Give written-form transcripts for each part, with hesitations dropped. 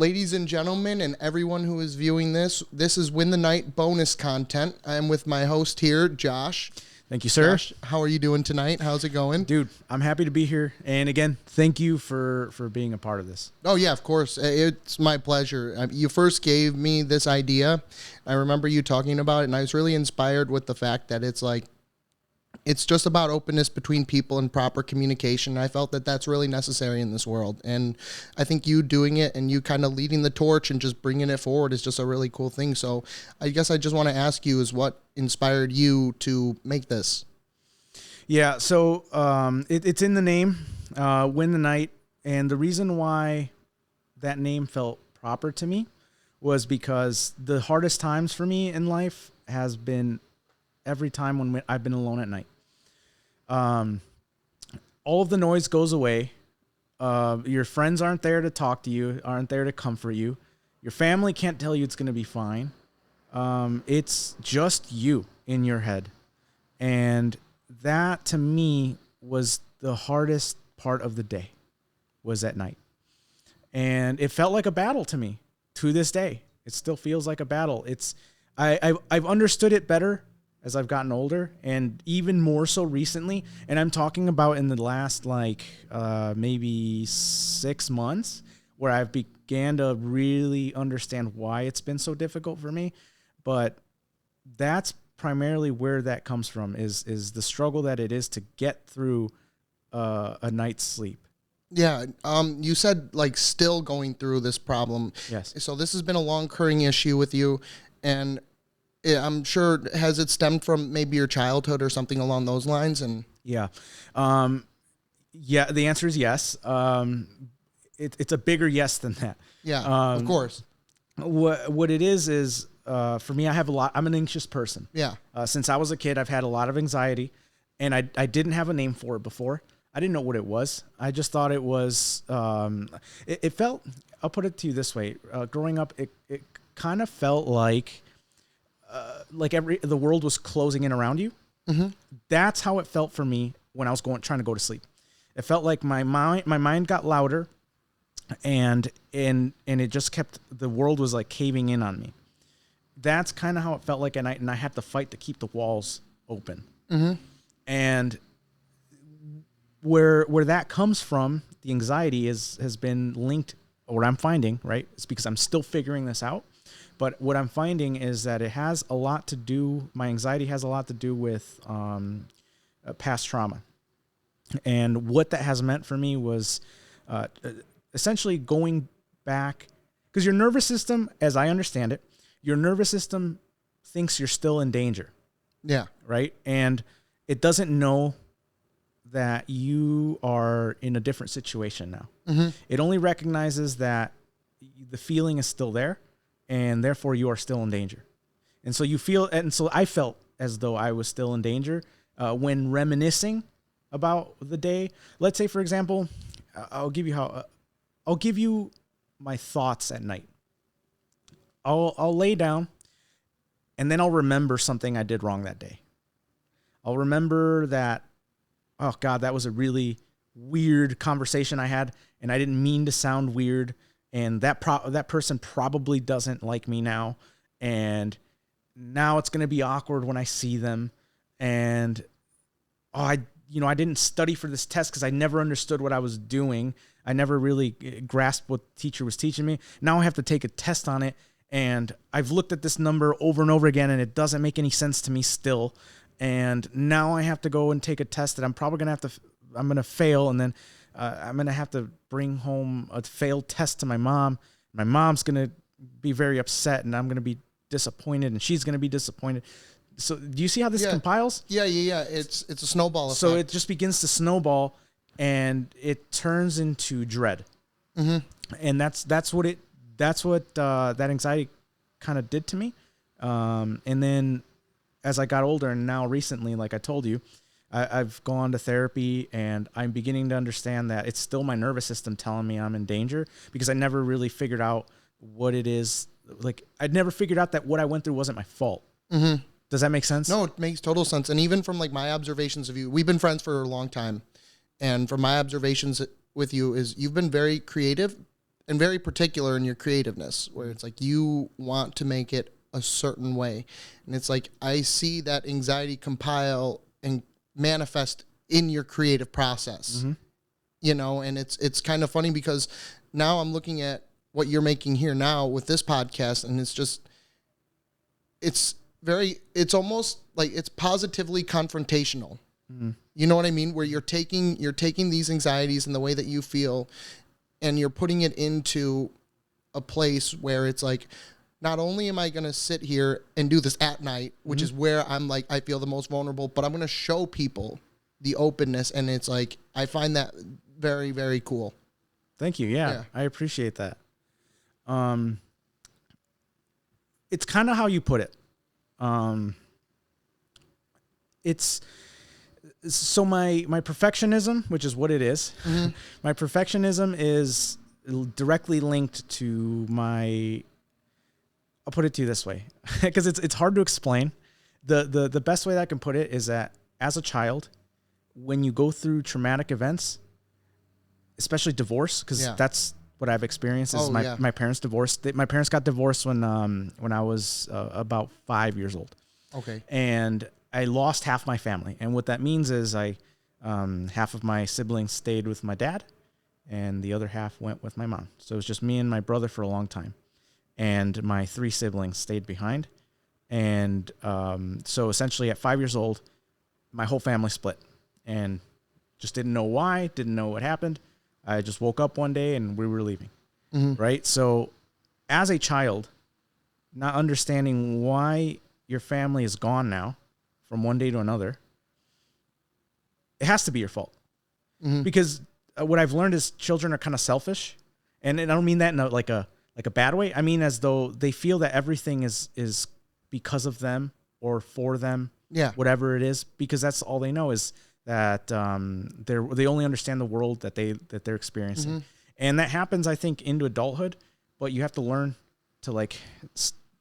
Ladies and gentlemen, and everyone who is viewing this, this is Win the Night bonus content. I'm with my host here, Josh. Thank you, sir. Josh, how are you doing tonight? How's it going? Dude, I'm happy to be here. And again, thank you for being a part of this. Oh, yeah, of course. It's my pleasure. You first gave me this idea. I remember you talking about it, and I was really inspired with the fact that it's just about openness between people and proper communication. I felt that that's really necessary in this world. And I think you doing it and you kind of leading the torch and just bringing it forward is just a really cool thing. So I guess I just want to ask you is what inspired you to make this? Yeah, so it's in the name, Win the Night. And the reason why that name felt proper to me was because the hardest times for me in life has been every time when I've been alone at night. All of the noise goes away. Your friends aren't there to talk to you, aren't there to comfort you. Your family can't tell you it's going to be fine. It's just you in your head. And that to me was the hardest part of the day, was at night. And it felt like a battle to me to this day. It still feels like a battle. I've understood it better as I've gotten older, and even more so recently. And I'm talking about in the last maybe 6 months, where I've began to really understand why it's been so difficult for me. But that's primarily where that comes from, is the struggle that it is to get through a night's sleep. Yeah. You said still going through this problem. Yes. So this has been a long recurring issue with you, and I'm sure, has it stemmed from maybe your childhood or something along those lines? And yeah. The answer is yes. It's a bigger yes than that. Yeah, of course. What it is for me, I'm an anxious person. Yeah. Since I was a kid, I've had a lot of anxiety, and I didn't have a name for it before. I didn't know what it was. I just thought it was, it felt, I'll put it to you this way. Growing up, it kind of felt like the world was closing in around you. Mm-hmm. That's how it felt for me when I was trying to go to sleep. It felt like my mind got louder, and it just kept, the world was like caving in on me. That's kind of how it felt like at night, and I had to fight to keep the walls open. Mm-hmm. And where that comes from, the anxiety has been linked, or what I'm finding, right? It's because I'm still figuring this out. But what I'm finding is that it has a lot to do, my anxiety has a lot to do with past trauma. And what that has meant for me was essentially going back, because your nervous system, as I understand it, your nervous system thinks you're still in danger. Yeah. Right? And it doesn't know that you are in a different situation now. Mm-hmm. It only recognizes that the feeling is still there, and therefore you are still in danger. And so I felt as though I was still in danger when reminiscing about the day. Let's say, for example, I'll give you my thoughts at night. I'll lay down, and then I'll remember something I did wrong that day. I'll remember that, oh God, that was a really weird conversation I had, and I didn't mean to sound weird. And that person probably doesn't like me now. And now it's going to be awkward when I see them. And, I didn't study for this test because I never understood what I was doing. I never really grasped what the teacher was teaching me. Now I have to take a test on it. And I've looked at this number over and over again, and it doesn't make any sense to me still. And now I have to go and take a test that I'm probably going to fail. And then I'm going to have to bring home a failed test to my mom. My mom's going to be very upset, and I'm going to be disappointed, and she's going to be disappointed. So do you see how this compiles? Yeah. It's a snowball effect. So it just begins to snowball, and it turns into dread. Mm-hmm. And that's what that anxiety kind of did to me. And then as I got older, and now recently, like I told you, I've gone to therapy, and I'm beginning to understand that it's still my nervous system telling me I'm in danger, because I never really figured out what it is. Like, I'd never figured out that what I went through wasn't my fault. Mm-hmm. Does that make sense? No, it makes total sense. And even from my observations of you, we've been friends for a long time. And from my observations with you is you've been very creative and very particular in your creativeness, where it's like you want to make it a certain way. And it's like I see that anxiety compile and manifest in your creative process. You know, and it's kind of funny because now I'm looking at what you're making here now with this podcast, and it's almost like it's positively confrontational. You know what I mean? Where you're taking these anxieties and the way that you feel, and you're putting it into a place where it's like, not only am I going to sit here and do this at night, which is where I'm like, I feel the most vulnerable, but I'm going to show people the openness. And it's like, I find that very, very cool. Thank you. Yeah. I appreciate that. It's kind of how you put it. It's so my perfectionism, which is what it is. My perfectionism is directly linked to I'll put it to you this way, because it's hard to explain. The best way that I can put it is that as a child, when you go through traumatic events, especially divorce, because that's what I've experienced is my parents divorced. My parents got divorced when I was about 5 years old. Okay. And I lost half my family. And what that means is half of my siblings stayed with my dad and the other half went with my mom. So it was just me and my brother for a long time. And my 3 siblings stayed behind. And so essentially at 5 years old, my whole family split and just didn't know why, didn't know what happened. I just woke up one day and we were leaving. Right? So as a child, not understanding why your family is gone now from one day to another, it has to be your fault. Because what I've learned is children are kind of selfish. And I don't mean that in like a bad way. I mean, as though they feel that everything is because of them or for them, whatever it is, because that's all they know is that they only understand the world that they're experiencing. And that happens, I think, into adulthood, but you have to learn to like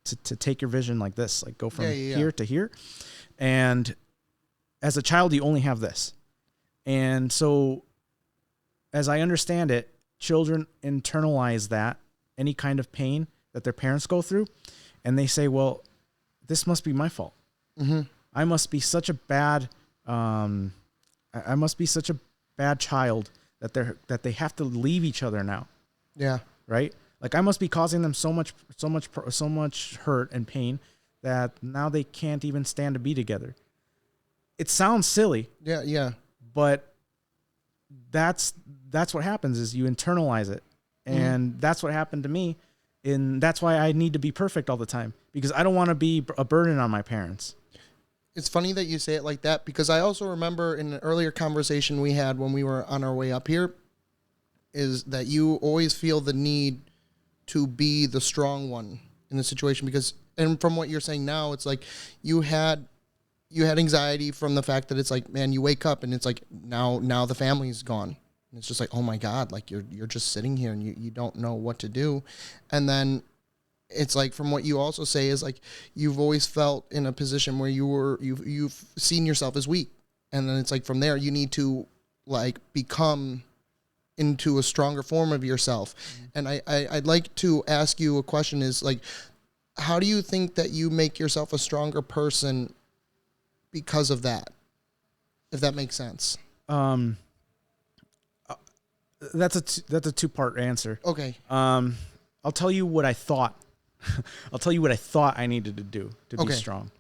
to take your vision like this, like go from here to here. And as a child, you only have this. And so as I understand it, children internalize that, any kind of pain that their parents go through, and they say, well, this must be my fault. I must be such a bad child that they have to leave each other now. Yeah. Right? Like I must be causing them so much hurt and pain that now they can't even stand to be together. It sounds silly. Yeah. But that's what happens is you internalize it. And that's what happened to me. And that's why I need to be perfect all the time, because I don't want to be a burden on my parents. It's funny that you say it like that, because I also remember in an earlier conversation we had when we were on our way up here is that you always feel the need to be the strong one in the situation, because, and from what you're saying now, it's like you had anxiety from the fact that it's like, man, you wake up and it's like now the family's gone. And it's just like, oh my God, like you're just sitting here and you don't know what to do. And then it's like, from what you also say is like, you've always felt in a position where you've seen yourself as weak. And then it's like, from there, you need to like become into a stronger form of yourself. And I'd like to ask you a question is like, how do you think that you make yourself a stronger person because of if that makes sense? That's a 2-part answer. Okay. I'll tell you what I thought. I'll tell you what I thought I needed to do to be strong.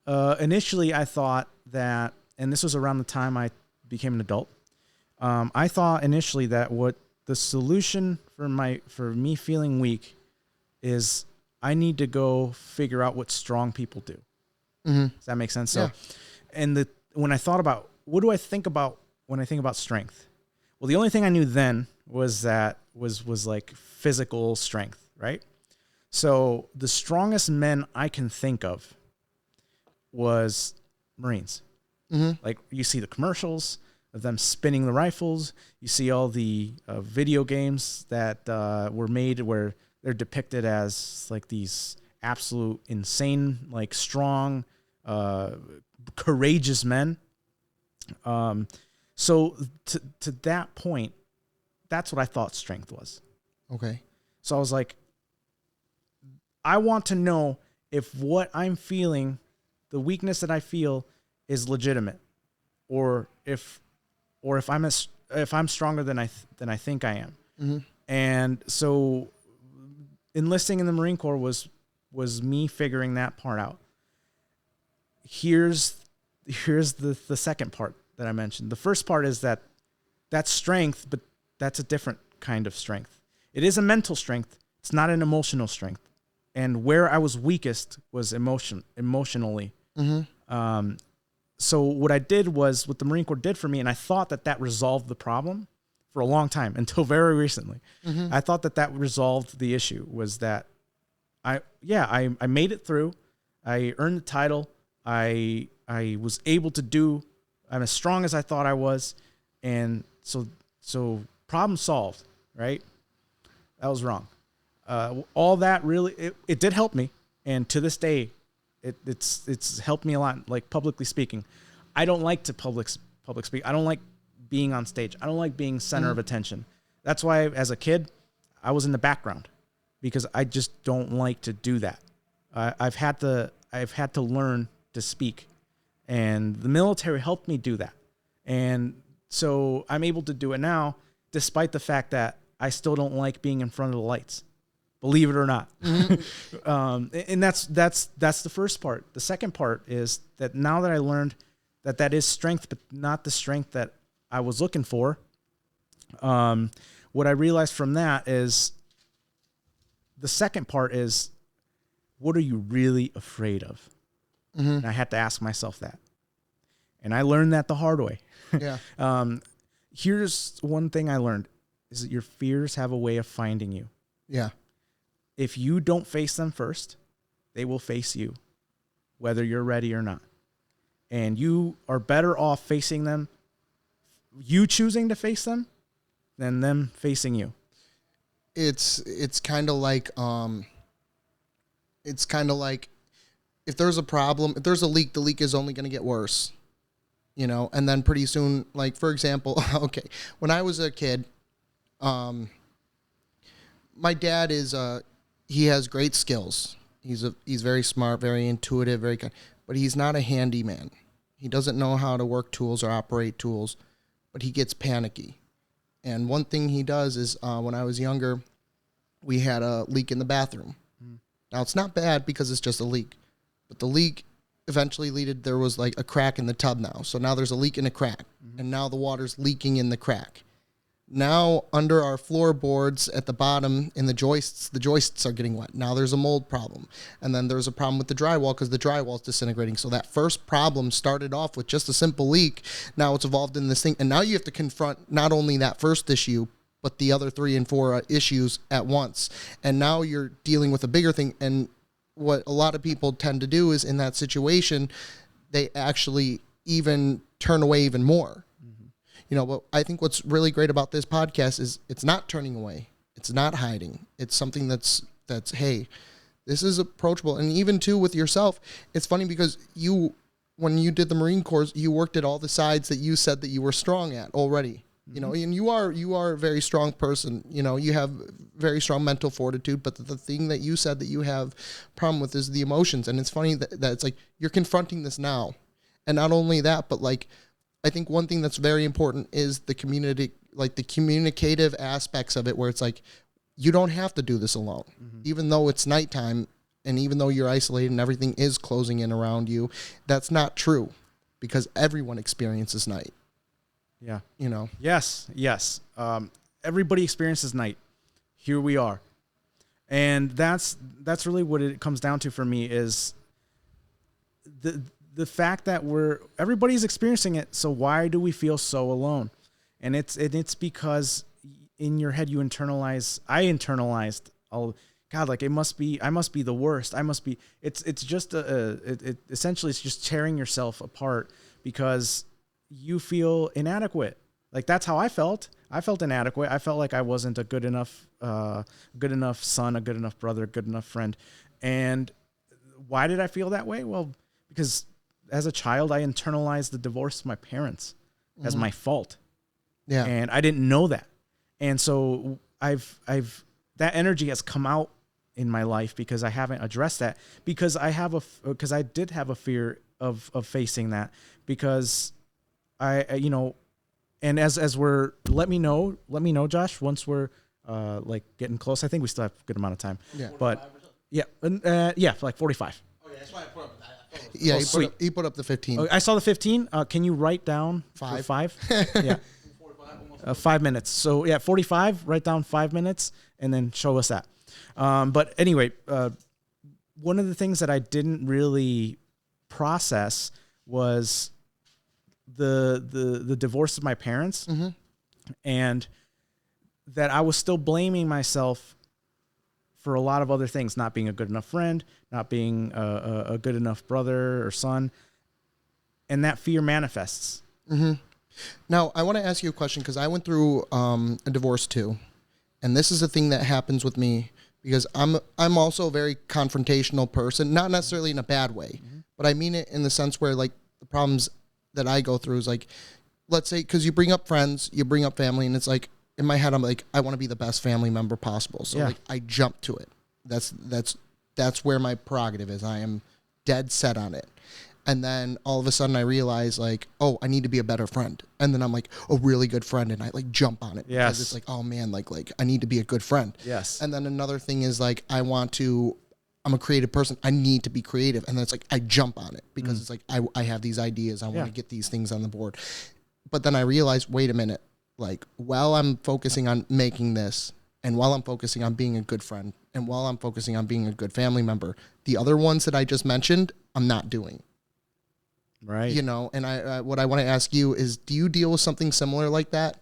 Initially, I thought that, and this was around the time I became an adult. I thought initially that what the solution for me feeling weak is I need to go figure out what strong people do. Does that make sense? Yeah. So, and when I thought about what do I think about when I think about strength? Well, the only thing I knew then was like physical strength, right? So the strongest men I can think of was Marines. Like you see the commercials of them spinning the rifles. You see all the video games that were made where they're depicted as like these absolute insane, like strong, courageous men. So to that point, that's what I thought strength was. Okay. So I was like, I want to know if what I'm feeling, the weakness that I feel, is legitimate, or if I'm stronger than I think I am. Mm-hmm. And so enlisting in the Marine Corps was me figuring that part out. Here's the second part that I mentioned. The first part is that's strength, but that's a different kind of strength. It is a mental strength. It's not an emotional strength. And where I was weakest was emotionally. Mm-hmm. So what I did was what the Marine Corps did for me, and I thought that resolved the problem for a long time until very recently. Mm-hmm. I thought that resolved the issue, was that I made it through. I earned the title. I was able to do. I'm as strong as I thought I was, and so problem solved. Right? That was wrong. All that really it did help me, and to this day, it's helped me a lot. Like publicly speaking, I don't like to public speak. I don't like being on stage. I don't like being center of attention. That's why as a kid, I was in the background, because I just don't like to do that. I've had to learn to speak, and the military helped me do that. And so I'm able to do it now, despite the fact that I still don't like being in front of the lights, believe it or not. And that's the first part. The second part is that now that I learned that is strength, but not the strength that I was looking for. What I realized from that is the second part is, what are you really afraid of? Mm-hmm. And I had to ask myself that. And I learned that the hard way. Yeah. Here's one thing I learned, is that your fears have a way of finding you. Yeah. If you don't face them first, they will face you, whether you're ready or not. And you are better off facing them, you choosing to face them, than them facing you. It's kind of like if there's a problem, if there's a leak, the leak is only going to get worse, you know. And then pretty soon, like for example, okay, when I was a kid, my dad is he has great skills. He's very smart, very intuitive, very good, but he's not a handyman. He doesn't know how to work tools or operate tools, but he gets panicky. And one thing he does is, when I was younger, we had a leak in the bathroom. Now, it's not bad because it's just a leak, but the leak eventually there was like a crack in the tub now. So now there's a leak in a crack, and now the water's leaking in the crack. Now, under our floorboards at the bottom in the joists are getting wet. Now there's a mold problem. And then there's a problem with the drywall because the drywall is disintegrating. So that first problem started off with just a simple leak. Now it's evolved in this thing. And now you have to confront not only that first issue, but the other 3 and 4 issues at once. And now you're dealing with a bigger thing. And what a lot of people tend to do is, in that situation, they actually even turn away even more. You know, but I think what's really great about this podcast is it's not turning away. It's not hiding. It's something that's hey, this is approachable. And even too with yourself, it's funny because when you did the Marine Corps, you worked at all the sides that you said that you were strong at already. You know, and you are a very strong person. You know, you have very strong mental fortitude, but the thing that you said that you have problem with is the emotions. And it's funny that it's like you're confronting this now. And not only that, but like, I think one thing that's very important is the community, like the communicative aspects of it, where it's like, you don't have to do this alone. Even though it's nighttime and even though you're isolated and everything is closing in around you, that's not true, because everyone experiences night. Yeah. You know? Yes. Everybody experiences night. Here we are. And that's really what it comes down to for me, is the fact that everybody's experiencing it. So why do we feel so alone? And it's because in your head, I internalized God, like I must be the worst. It's just essentially it's just tearing yourself apart because you feel inadequate. Like that's how I felt. I felt inadequate. I felt like I wasn't a good enough son, a good enough brother, a good enough friend. And why did I feel that way? Well, because as a child, I internalized the divorce of my parents as my fault. Yeah. And I didn't know that. And so I've that energy has come out in my life because I haven't addressed that, because I did have a fear of facing that, because and as we're, let me know, Josh, once we're like getting close. I think we still have a good amount of time. Yeah. But for like 45. Okay, that's why I put up that. Yeah, he put up the 15. I saw the 15. Can you write down 5? Yeah. 5 minutes. So yeah, 45, write down 5 minutes and then show us that. But anyway, one of the things that I didn't really process was the divorce of my parents, and that I was still blaming myself for a lot of other things, not being a good enough friend, not being a good enough brother or son. And that fear manifests. Now, I want to ask you a question, because I went through a divorce too. And this is a thing that happens with me, because I'm also a very confrontational person, not necessarily in a bad way, but I mean it in the sense where, like, the problems that I go through is like, let's say, because you bring up friends, you bring up family, and it's like, in my head, I'm like, I want to be the best family member possible. So like, I jump to it. That's where my prerogative is. I am dead set on it. And then all of a sudden I realize, like, oh, I need to be a better friend. And then I'm like, a really good friend. And I like jump on it. Yes. Because it's like, oh man, like I need to be a good friend. Yes. And then another thing is like, I'm a creative person. I need to be creative. And then it's like, I jump on it because it's like, I have these ideas. I want to get these things on the board. But then I realize, wait a minute, like, while I'm focusing on making this, and while I'm focusing on being a good friend, and while I'm focusing on being a good family member, the other ones that I just mentioned, I'm not doing. Right. You know, and what I want to ask you is, do you deal with something similar like that?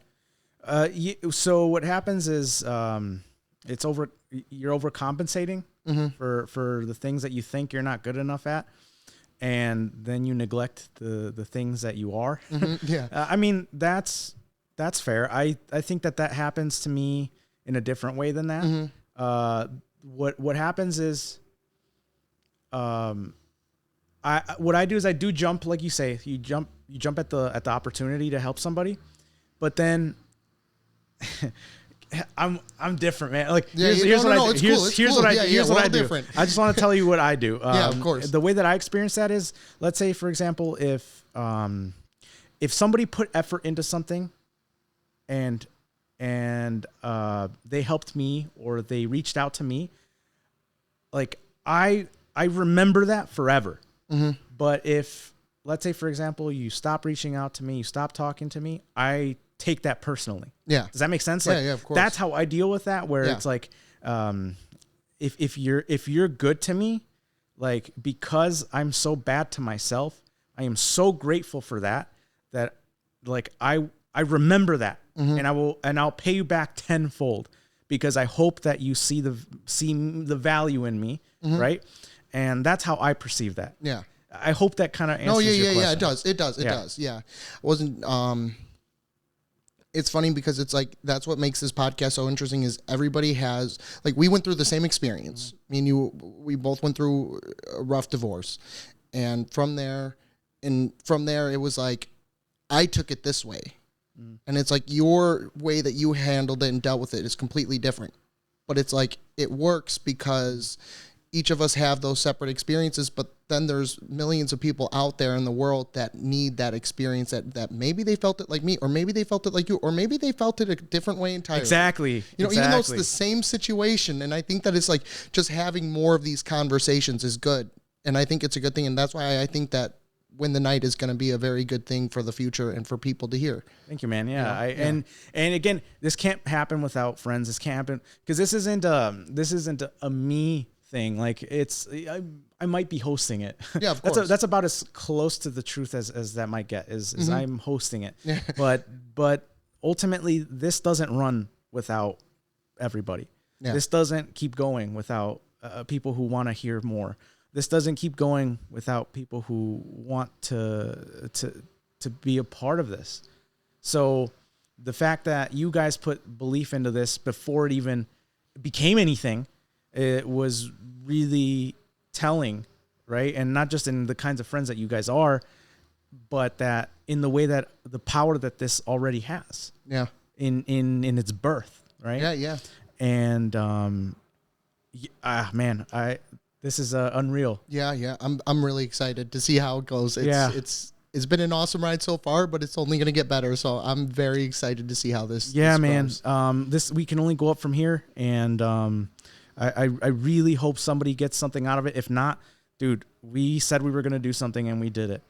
So what happens is, you're overcompensating for the things that you think you're not good enough at, and then you neglect the things that you are. Yeah. I mean, that's fair. I think that happens to me in a different way than that. What happens is, what I do is I do jump, like you say, you jump at the opportunity to help somebody, but then I'm different, man. Like, here's what I do. Here's what I do. Different. I just want to tell you what I do. Yeah, of course. The way that I experience that is, let's say, for example, if somebody put effort into something, and they helped me, or they reached out to me, like, I remember that forever. But if, let's say, for example, you stop reaching out to me, you stop talking to me, I take that personally. Yeah. Does that make sense? Like, yeah, of course. That's how I deal with that, where it's like, if you're good to me, like, because I'm so bad to myself, I am so grateful for that like, I remember that, and I'll pay you back tenfold, because I hope that you see the value in me, right? And that's how I perceive that. Yeah. I hope that kind of answers your question. Yeah, it does. Yeah. I wasn't, it's funny because it's like, that's what makes this podcast so interesting, is everybody has, like, we went through the same experience. Me and you, we both went through a rough divorce. And from there, it was like, I took it this way. And it's like, your way that you handled it and dealt with it is completely different. But it's like, it works because each of us have those separate experiences, but then there's millions of people out there in the world that need that experience, that maybe they felt it like me, or maybe they felt it like you, or maybe they felt it a different way entirely. Exactly. You know, even though it's the same situation. And I think that it's like, just having more of these conversations is good. And I think it's a good thing. And that's why I think that Win the Night is going to be a very good thing for the future and for people to hear. Thank you, man. Yeah. And again, this can't happen without friends. This can't happen because this isn't a me thing. Like, I might be hosting it. Yeah, of course. That's about as close to the truth as that might get, is I'm hosting it. Yeah. But ultimately, this doesn't run without everybody. Yeah. This doesn't keep going without people who want to hear more. This doesn't keep going without people who want to be a part of this. So the fact that you guys put belief into this before it even became anything, it was really telling, right? And not just in the kinds of friends that you guys are, but that in the way that the power that this already has. Yeah. In its birth, right? Yeah, yeah. And man, this is unreal. Yeah. I'm really excited to see how it goes. It's been an awesome ride so far, but it's only going to get better. So I'm very excited to see how this. Yeah, this man. goes. We can only go up from here, and I really hope somebody gets something out of it. If not, dude, we said we were going to do something, and we did it.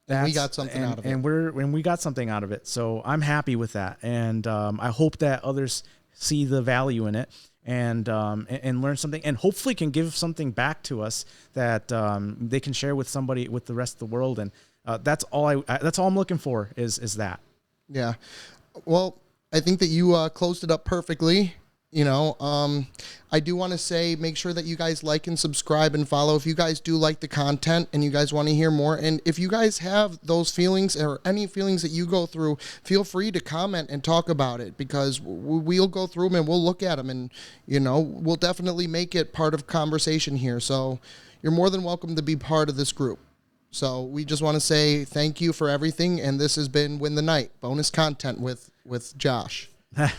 And we got something out of it. And we got something out of it. So I'm happy with that, and I hope that others see the value in it. And learn something, and hopefully can give something back to us that they can share with somebody, with the rest of the world. And that's all that's all I'm looking for is that. Yeah. Well, I think that you closed it up perfectly. You know, I do want to say, make sure that you guys like and subscribe and follow if you guys do like the content and you guys want to hear more. And if you guys have those feelings or any feelings that you go through, feel free to comment and talk about it, because we'll go through them and we'll look at them, and, you know, we'll definitely make it part of conversation here. So you're more than welcome to be part of this group. So we just want to say thank you for everything. And this has been Win the Night bonus content with Josh.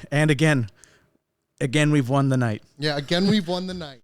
And again, we've won the night. Yeah, again, we've won the night.